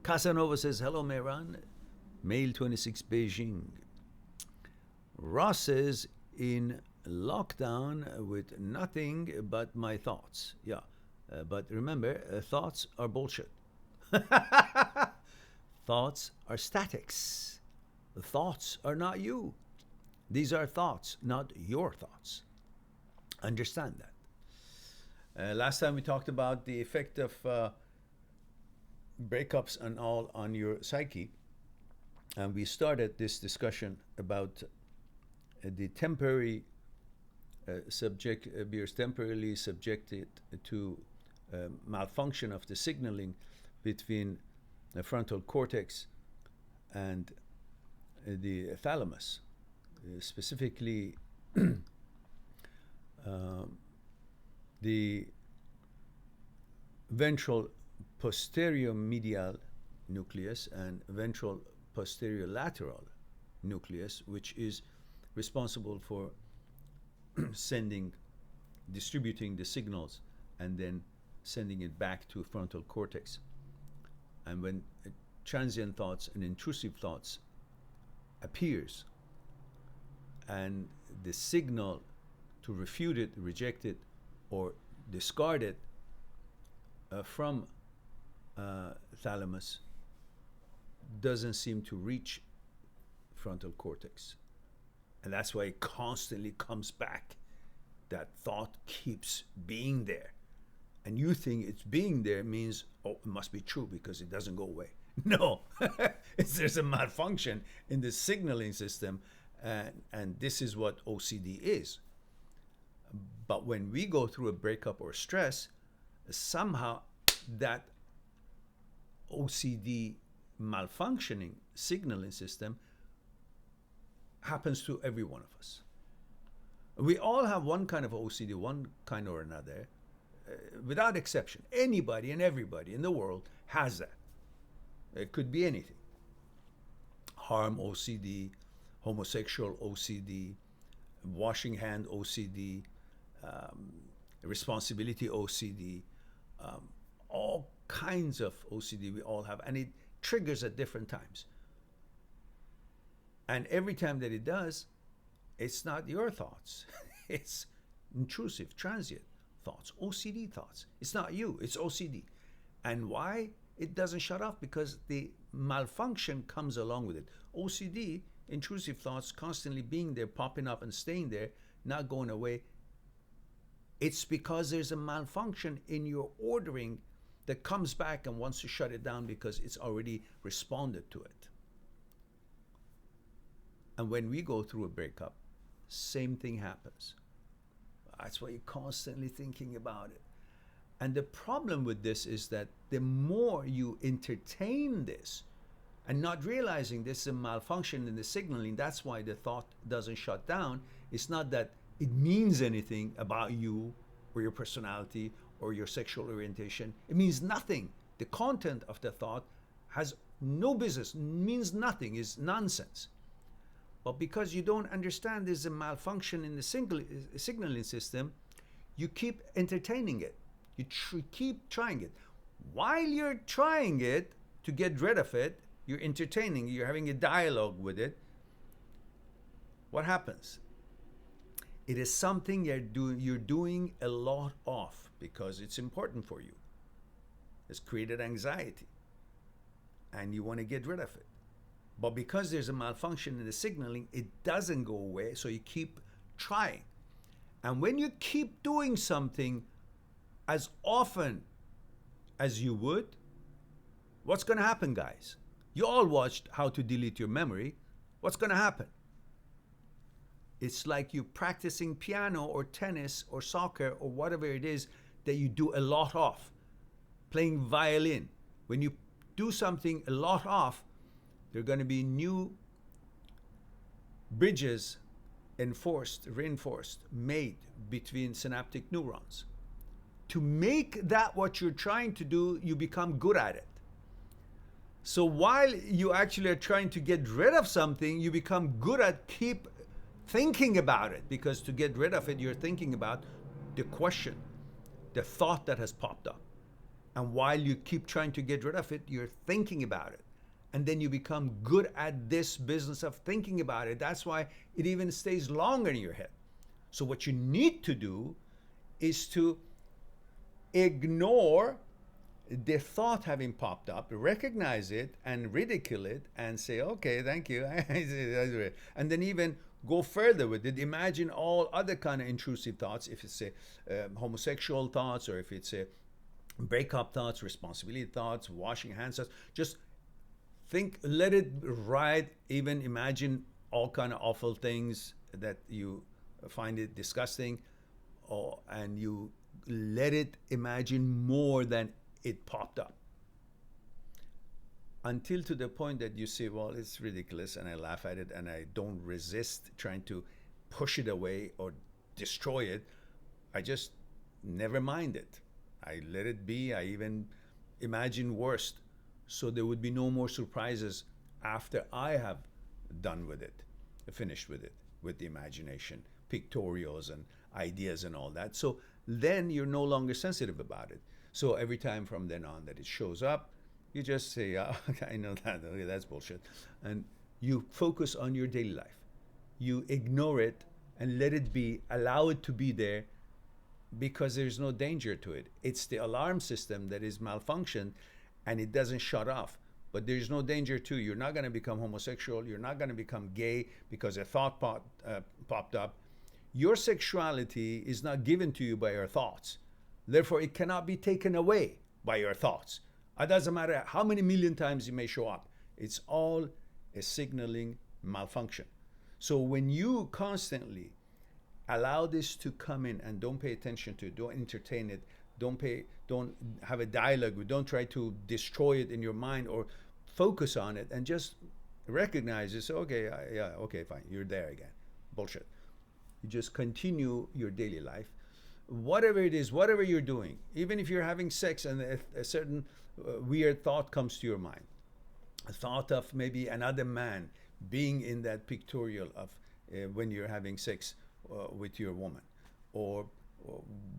Casanova says, hello, Mehran. Male 26, Beijing. Ross says, in lockdown with nothing but my thoughts. Yeah, but remember, thoughts are bullshit. Thoughts are statics. Thoughts are not you. These are thoughts, not your thoughts. Understand that. Last time we talked about the effect of breakups and all on your psyche. And we started this discussion about the temporary beers temporarily subjected to malfunction of the signaling between the frontal cortex and the thalamus, specifically the ventral posterior medial nucleus and ventral posterior lateral nucleus, which is responsible for distributing the signals and then sending it back to frontal cortex. And when transient thoughts and intrusive thoughts appears and the signal to refute it, reject it, or discard it from thalamus doesn't seem to reach frontal cortex. And that's why it constantly comes back. That thought keeps being there. And you think it's being there means, oh, it must be true because it doesn't go away. No, there's a malfunction in the signaling system, and this is what OCD is. But when we go through a breakup or stress, somehow that OCD malfunctioning signaling system happens to every one of us. We all have one kind of OCD, one kind or another, without exception. Anybody and everybody in the world has that. It could be anything. Harm OCD, homosexual OCD, washing hand OCD, responsibility OCD, all kinds of OCD we all have, and it triggers at different times. And every time that it does, it's not your thoughts. It's intrusive, transient thoughts, OCD thoughts. It's not you, it's OCD. And why? It doesn't shut off because the malfunction comes along with it. OCD, intrusive thoughts constantly being there, popping up and staying there, not going away. It's because there's a malfunction in your ordering that comes back and wants to shut it down because it's already responded to it. And when we go through a breakup, same thing happens. That's why you're constantly thinking about it. And the problem with this is that the more you entertain this and not realizing this is a malfunction in the signaling, that's why the thought doesn't shut down. It's not that it means anything about you or your personality or your sexual orientation. It means nothing. The content of the thought has no business, means nothing, is nonsense. But because you don't understand there's a malfunction in the signaling system, you keep entertaining it. You keep trying it. While you're trying it to get rid of it, you're entertaining, you're having a dialogue with it. What happens? It is something you're doing a lot of because it's important for you. It's created anxiety and you want to get rid of it. But because there's a malfunction in the signaling, it doesn't go away, so you keep trying. And when you keep doing something as often as you would, what's going to happen, guys? You all watched How to Delete Your Memory. What's going to happen? It's like you practicing piano or tennis or soccer or whatever it is that you do a lot of. Playing violin. When you do something a lot of, there are going to be new bridges reinforced, made between synaptic neurons. To make that what you're trying to do, you become good at it. So while you actually are trying to get rid of something, you become good at keep thinking about it, because to get rid of it, you're thinking about the question, the thought that has popped up. And while you keep trying to get rid of it, you're thinking about it. And then you become good at this business of thinking about it. That's why it even stays longer in your head. So what you need to do is to ignore the thought having popped up, recognize it and ridicule it and say, okay, thank you. And then even go further with it. Imagine all other kind of intrusive thoughts, if it's a homosexual thoughts, or if it's a breakup thoughts, responsibility thoughts, washing hands thoughts. Just think, let it ride. Even imagine all kind of awful things that you find it disgusting, and you let it imagine more than it popped up, until to the point that you say, well, it's ridiculous, and I laugh at it, and I don't resist trying to push it away or destroy it. I just never mind it. I let it be. I even imagine worst, so there would be no more surprises after I have done with it, finished with it, with the imagination, pictorials and ideas and all that. So then you're no longer sensitive about it. So every time from then on that it shows up, you just say, oh, I know that, okay, that's bullshit. And you focus on your daily life. You ignore it and let it be, allow it to be there, because there's no danger to it. It's the alarm system that is malfunctioned and it doesn't shut off. But there's no danger to you. You're not going to become homosexual. You're not going to become gay because a thought popped up. Your sexuality is not given to you by your thoughts. Therefore, it cannot be taken away by your thoughts. It doesn't matter how many million times you may show up. It's all a signaling malfunction. So when you constantly allow this to come in and don't pay attention to it, don't entertain it, don't have a dialogue with, don't try to destroy it in your mind or focus on it, and just recognize it. So, okay, yeah, okay, fine, you're there again. Bullshit. You just continue your daily life. Whatever it is, whatever you're doing, even if you're having sex and a certain weird thought comes to your mind, a thought of maybe another man being in that pictorial of when you're having sex with your woman, or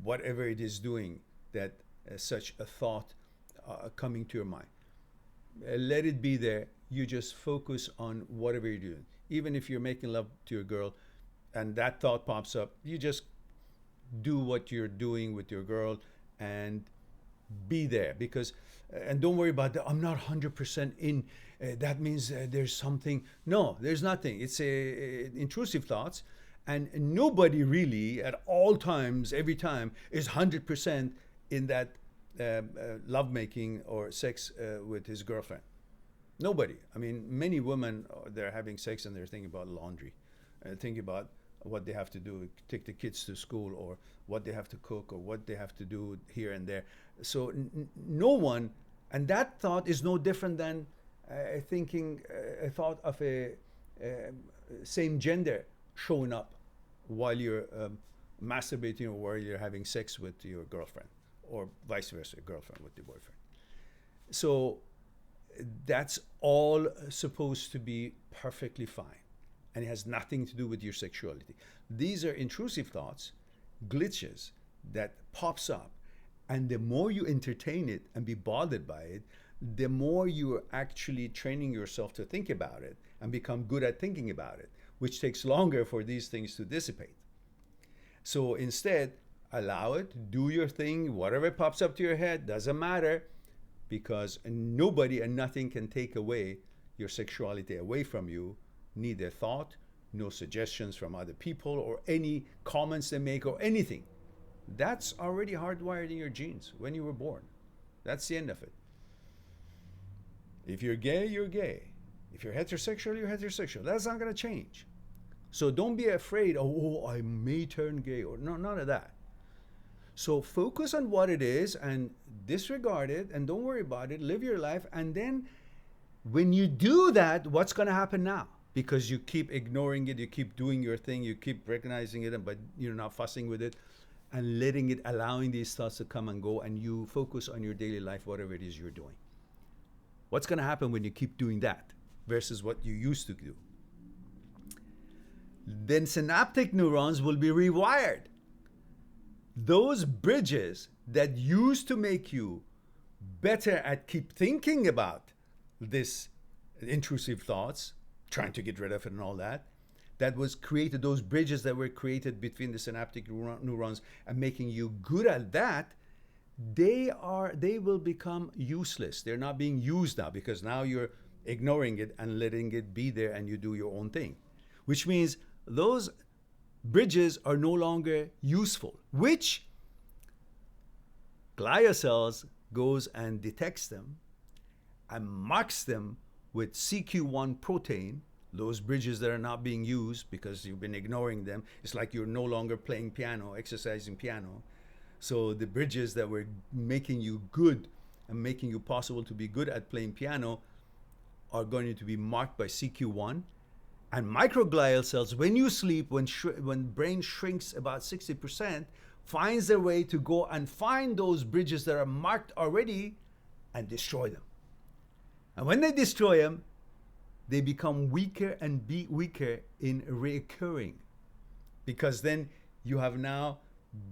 whatever it is doing that such a thought coming to your mind. Let it be there. You just focus on whatever you're doing. Even if you're making love to your girl and that thought pops up, you just do what you're doing with your girl and be there. Because and don't worry about that, I'm not 100% in, that means there's something. No, there's nothing. It's intrusive thoughts, and nobody really at all times, every time, is 100% in that lovemaking or sex with his girlfriend. Nobody. I mean, many women, they're having sex and they're thinking about laundry, thinking about what they have to do, take the kids to school, or what they have to cook, or what they have to do here and there. So no one, and that thought is no different than thinking a thought of a same gender showing up while you're masturbating or while you're having sex with your girlfriend, or vice versa, girlfriend with your boyfriend. So that's all supposed to be perfectly fine, and it has nothing to do with your sexuality. These are intrusive thoughts, glitches that pops up, and the more you entertain it and be bothered by it, the more you are actually training yourself to think about it and become good at thinking about it, which takes longer for these things to dissipate. So instead, allow it, do your thing, whatever pops up to your head, doesn't matter, because nobody and nothing can take away your sexuality away from you, neither thought, no suggestions from other people, or any comments they make, or anything. That's already hardwired in your genes when you were born. That's the end of it. If you're gay, you're gay. If you're heterosexual, you're heterosexual. That's not going to change. So don't be afraid, oh, I may turn gay, or no, none of that. So focus on what it is and disregard it, and don't worry about it. Live your life. And then when you do that, what's going to happen now? Because you keep ignoring it, you keep doing your thing, you keep recognizing it, but you're not fussing with it and letting it, allowing these thoughts to come and go, and you focus on your daily life, whatever it is you're doing. What's going to happen when you keep doing that versus what you used to do? Then synaptic neurons will be rewired. Those bridges that used to make you better at keep thinking about this intrusive thoughts, trying to get rid of it and all that, that was created, those bridges that were created between the synaptic neurons and making you good at that, they will become useless. They're not being used now because now you're ignoring it and letting it be there and you do your own thing, which means those bridges are no longer useful, which glial cells goes and detects them and marks them with CQ1 protein, those bridges that are not being used because you've been ignoring them. It's like you're no longer playing piano, exercising piano. So the bridges that were making you good and making you possible to be good at playing piano are going to be marked by CQ1. And microglial cells, when you sleep, when brain shrinks about 60%, finds their way to go and find those bridges that are marked already and destroy them. And when they destroy them, they become weaker and weaker in reoccurring, because then you have now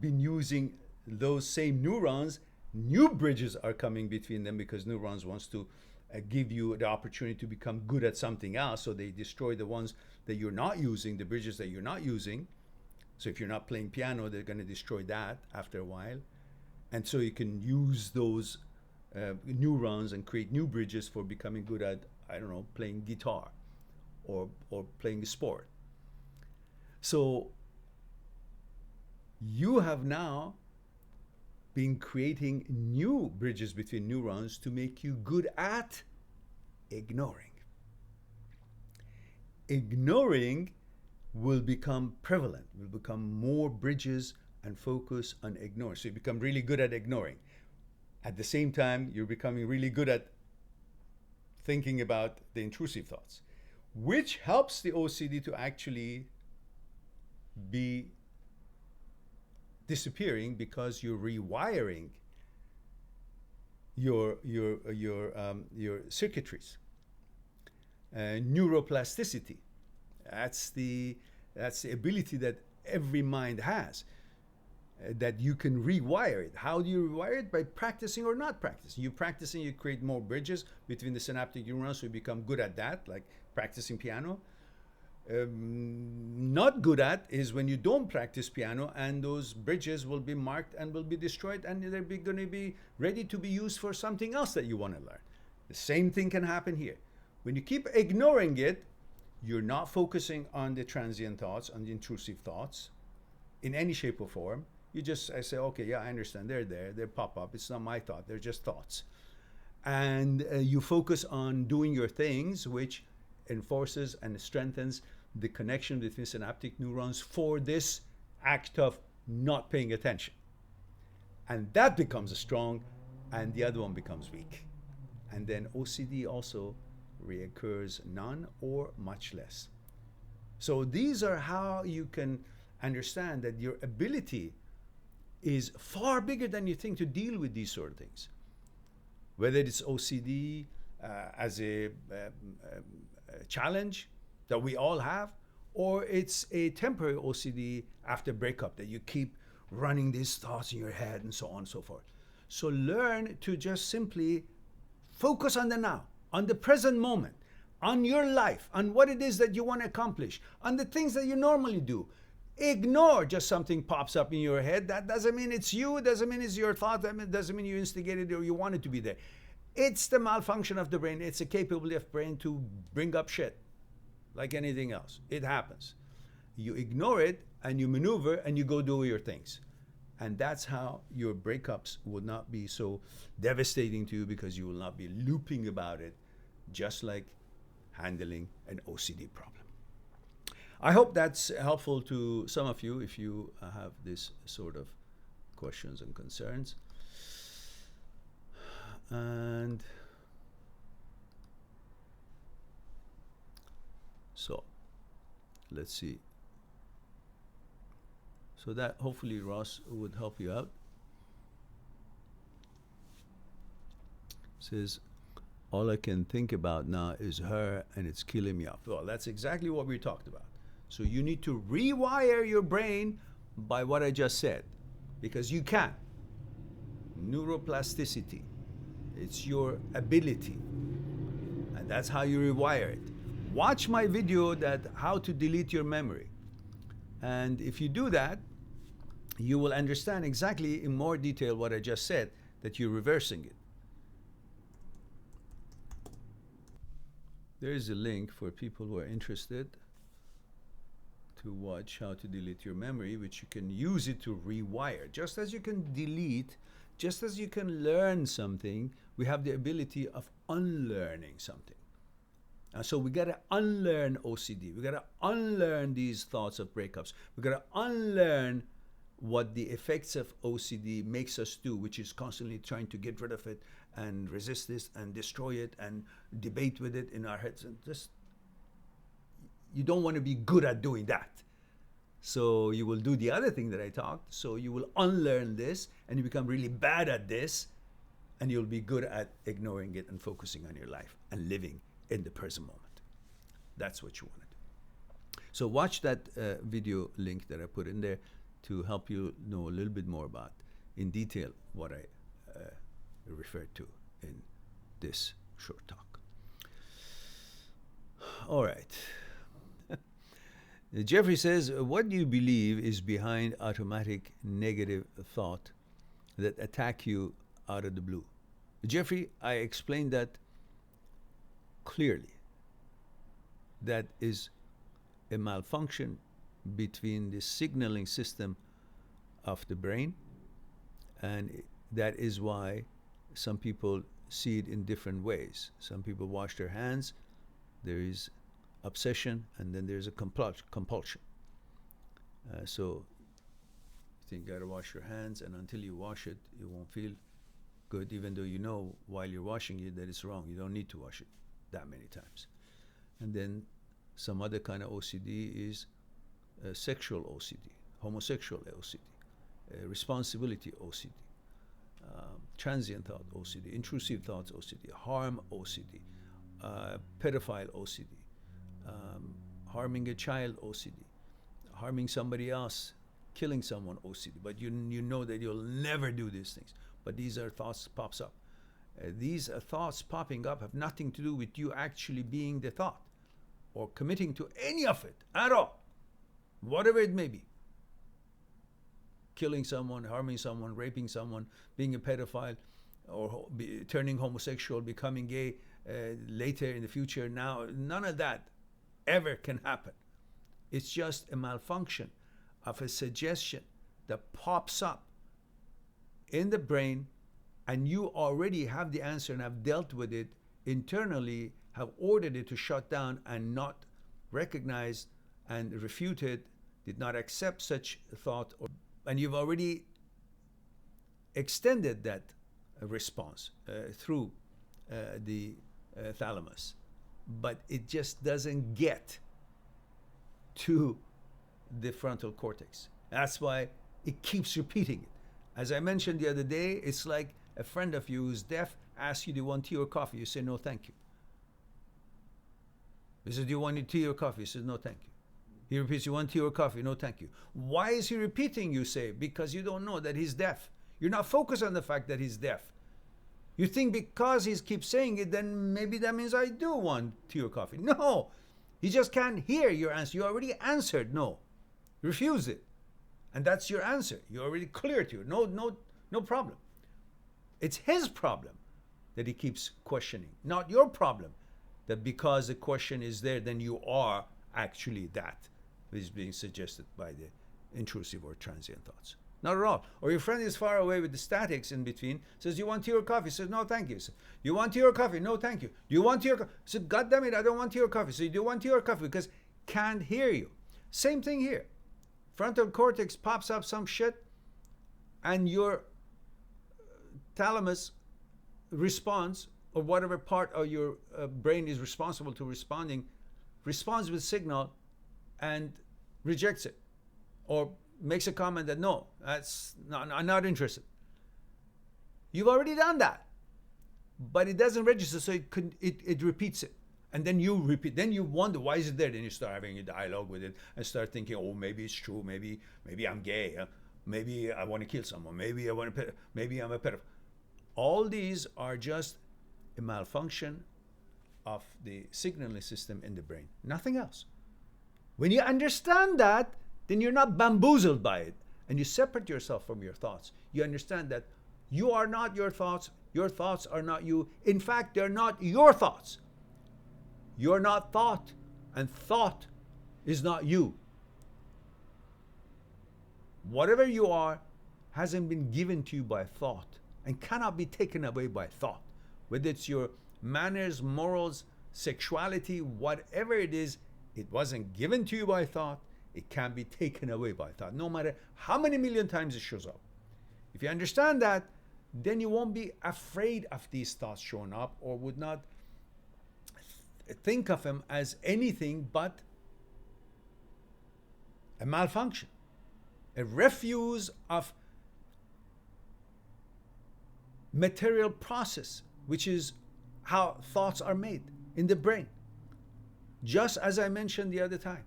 been using those same neurons. New bridges are coming between them because neurons wants to give you the opportunity to become good at something else. So they destroy the ones that you're not using, the bridges that you're not using. So if you're not playing piano, they're going to destroy that after a while. And so you can use those neurons and create new bridges for becoming good at, I don't know, playing guitar or playing a sport. So you have now been creating new bridges between neurons to make you good at ignoring. Ignoring will become prevalent, will become more bridges and focus on ignoring. So you become really good at ignoring. At the same time, you're becoming really good at thinking about the intrusive thoughts, which helps the OCD to actually be disappearing because you're rewiring your circuitries. Neuroplasticity. That's the ability that every mind has, that you can rewire it. How do you rewire it? By practicing or not practicing. You practicing, you create more bridges between the synaptic neurons, so you become good at that, like practicing piano. Not good at is when you don't practice piano and those bridges will be marked and will be destroyed and they're going to be ready to be used for something else that you want to learn. The same thing can happen here. When you keep ignoring it, you're not focusing on the transient thoughts, on the intrusive thoughts in any shape or form. I say, okay, yeah, I understand. They're there. They pop up. It's not my thought. They're just thoughts. And you focus on doing your things, which enforces and strengthens the connection between synaptic neurons for this act of not paying attention. And that becomes strong, and the other one becomes weak. And then OCD also reoccurs none or much less. So these are how you can understand that your ability is far bigger than you think to deal with these sort of things. Whether it's OCD as a challenge that we all have, or it's a temporary OCD after breakup that you keep running these thoughts in your head and so on and so forth. So learn to just simply focus on the now, on the present moment, on your life, on what it is that you want to accomplish, on the things that you normally do. Ignore just something pops up in your head. That doesn't mean it's you, doesn't mean it's your thought, that doesn't mean you instigated it or you want it to be there. It's the malfunction of the brain. It's a capability of brain to bring up shit like anything else. It happens. You ignore it and you maneuver and you go do your things. And that's how your breakups will not be so devastating to you, because you will not be looping about it, just like handling an OCD problem. I hope that's helpful to some of you if you have this sort of questions and concerns. And so let's see. So that hopefully Ross would help you out. Says, all I can think about now is her and it's killing me off. Well, that's exactly what we talked about. So you need to rewire your brain by what I just said, because you can. Neuroplasticity. It's your ability. And that's how you rewire it. Watch my video that how to delete your memory. And if you do that, you will understand exactly in more detail what I just said, that you're reversing it. There is a link for people who are interested to watch how to delete your memory, which you can use it to rewire. Just as you can delete, just as you can learn something, we have the ability of unlearning something. And so we gotta unlearn OCD. We gotta unlearn these thoughts of breakups. We gotta unlearn what the effects of OCD makes us do, which is constantly trying to get rid of it and resist this and destroy it and debate with it in our heads. And just, you don't want to be good at doing that. So you will do the other thing that I talked. So you will unlearn this and you become really bad at this, and you'll be good at ignoring it and focusing on your life and living in the present moment. That's what you want to do. So watch that video link that I put in there to help you know a little bit more about, in detail, what I referred to in this short talk. All right. Jeffrey says, what do you believe is behind automatic negative thought that attack you out of the blue? Jeffrey, I explained that clearly. That is a malfunction between the signaling system of the brain, and that is why some people see it in different ways. Some people wash their hands, there is obsession, and then there's a compulsion. So you think you gotta wash your hands, and until you wash it, you won't feel good, even though you know while you're washing it that it's wrong. You don't need to wash it that many times. And then some other kind of OCD is sexual OCD, homosexual OCD, responsibility OCD, transient thought OCD, intrusive thoughts OCD, harm OCD, pedophile OCD, harming a child OCD, harming somebody else, killing someone OCD. But you know that you'll never do these things. But these are thoughts pops up. These thoughts popping up have nothing to do with you actually being the thought or committing to any of it at all, whatever it may be. Killing someone, harming someone, raping someone, being a pedophile, or turning homosexual, becoming gay later in the future. Now, none of that ever can happen. It's just a malfunction of a suggestion that pops up in the brain, and you already have the answer and have dealt with it internally, have ordered it to shut down and not recognize and refute it, did not accept such thought, and you've already extended that response through the thalamus, but it just doesn't get to the frontal cortex. That's why it keeps repeating it. As I mentioned the other day, it's like a friend of you who's deaf asks you, do you want tea or coffee? You say, no, thank you. He says, do you want tea or coffee? He says, no, thank you. He repeats, you want tea or coffee? No, thank you. Why is he repeating, you say? Because you don't know that he's deaf. You're not focused on the fact that he's deaf. You think because he keeps saying it, then maybe that means I do want tea or coffee. No, he just can't hear your answer. You already answered no. Refuse it. And that's your answer. You already cleared you. No problem. It's his problem that he keeps questioning, not your problem that because the question is there, then you are actually that which is being suggested by the intrusive or transient thoughts. Not at all. Or your friend is far away with the statics in between, says, you want tea or coffee? Says, no, thank you. Says, you want tea or coffee? No, thank you. Do you want tea or coffee? Says, God damn it, I don't want tea or coffee. So you do want tea or coffee? Because can't hear you. Same thing here. Frontal cortex pops up some shit, and your thalamus responds, or whatever part of your brain is responsible to responding, responds with signal and rejects it, or makes a comment that no, I'm not interested. You've already done that, but it doesn't register, so it repeats it. And then you repeat, then you wonder, why is it there? Then you start having a dialogue with it and start thinking, oh, maybe it's true, maybe I'm gay, maybe I want to kill someone, maybe I'm a pedophile. All these are just a malfunction of the signaling system in the brain, nothing else. When you understand that, then you're not bamboozled by it, and you separate yourself from your thoughts. You understand that you are not your thoughts are not you. In fact, they're not your thoughts. You're not thought, and thought is not you. Whatever you are hasn't been given to you by thought and cannot be taken away by thought. Whether it's your manners, morals, sexuality, whatever it is, it wasn't given to you by thought. It can't be taken away by thought, no matter how many million times it shows up. If you understand that, then you won't be afraid of these thoughts showing up, or would not think of them as anything but a malfunction, a refuse of material process, which is how thoughts are made in the brain. Just as I mentioned the other time,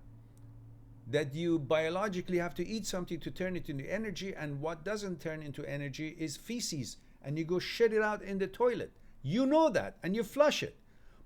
that you biologically have to eat something to turn it into energy, and what doesn't turn into energy is feces, and you go shit it out in the toilet. You know that, and you flush it.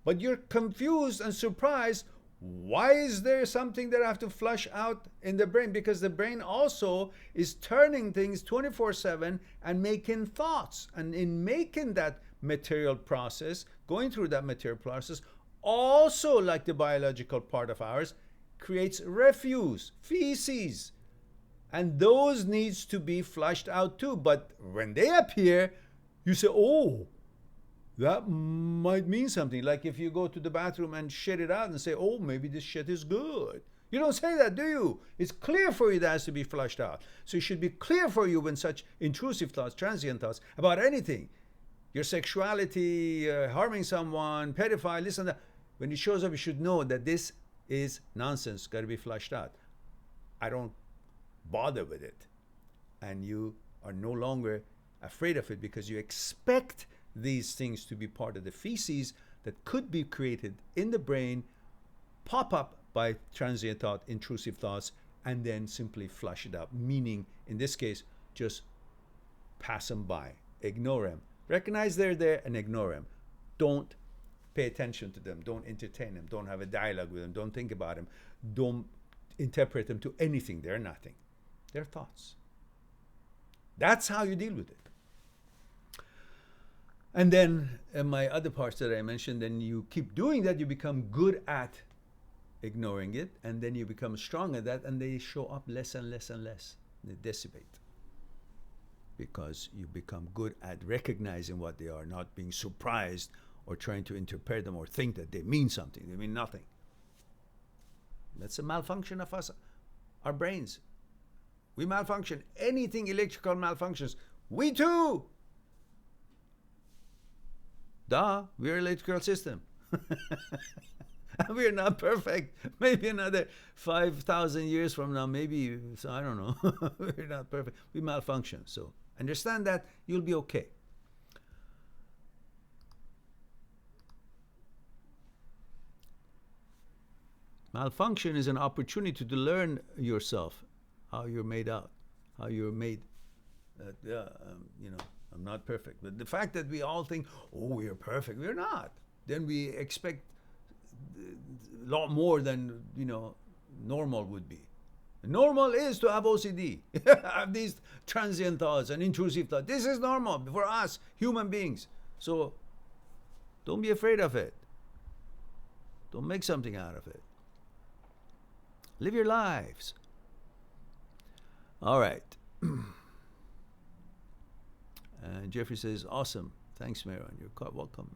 But you're confused and surprised, why is there something that I have to flush out in the brain? Because the brain also is turning things 24/7 and making thoughts. And in making that material process, going through that material process, also like the biological part of ours, creates refuse, feces. And those needs to be flushed out too. But when they appear, you say, oh, that might mean something. Like if you go to the bathroom and shit it out and say, oh, maybe this shit is good. You don't say that, do you? It's clear for you that has to be flushed out. So it should be clear for you when such intrusive thoughts, transient thoughts about anything, your sexuality, harming someone, pedophile, this and that, when it shows up, you should know that this is nonsense, got to be flushed out. I don't bother with it. And you are no longer afraid of it because you expect these things to be part of the feces that could be created in the brain, pop up by transient thought, intrusive thoughts, and then simply flush it out. Meaning, in this case, just pass them by, ignore them. Recognize they're there and ignore them. Don't pay attention to them. Don't entertain them. Don't have a dialogue with them. Don't think about them. Don't interpret them to anything. They're nothing. They're thoughts. That's how you deal with it. And then my other parts that I mentioned, then you keep doing that, you become good at ignoring it, and then you become strong at that, and they show up less and less and less. They dissipate. Because you become good at recognizing what they are, not being surprised or trying to interpret them or think that they mean something. They mean nothing. That's a malfunction of us, our brains. We malfunction. Anything electrical malfunctions, we too. Duh, we're an electrical system. We're not perfect. Maybe another 5,000 years from now, maybe, so I don't know. We're not perfect. We malfunction. So understand that, you'll be okay. Malfunction is an opportunity to learn yourself, how you're made out, how you're made. I'm not perfect. But the fact that we all think, oh, we're perfect, we're not. Then we expect a lot more than, normal would be. Normal is to have OCD, have these transient thoughts and intrusive thoughts. This is normal for us, human beings. So don't be afraid of it. Don't make something out of it. Live your lives. All right. Jeffrey says, awesome. Thanks, Mehran. You're quite welcome.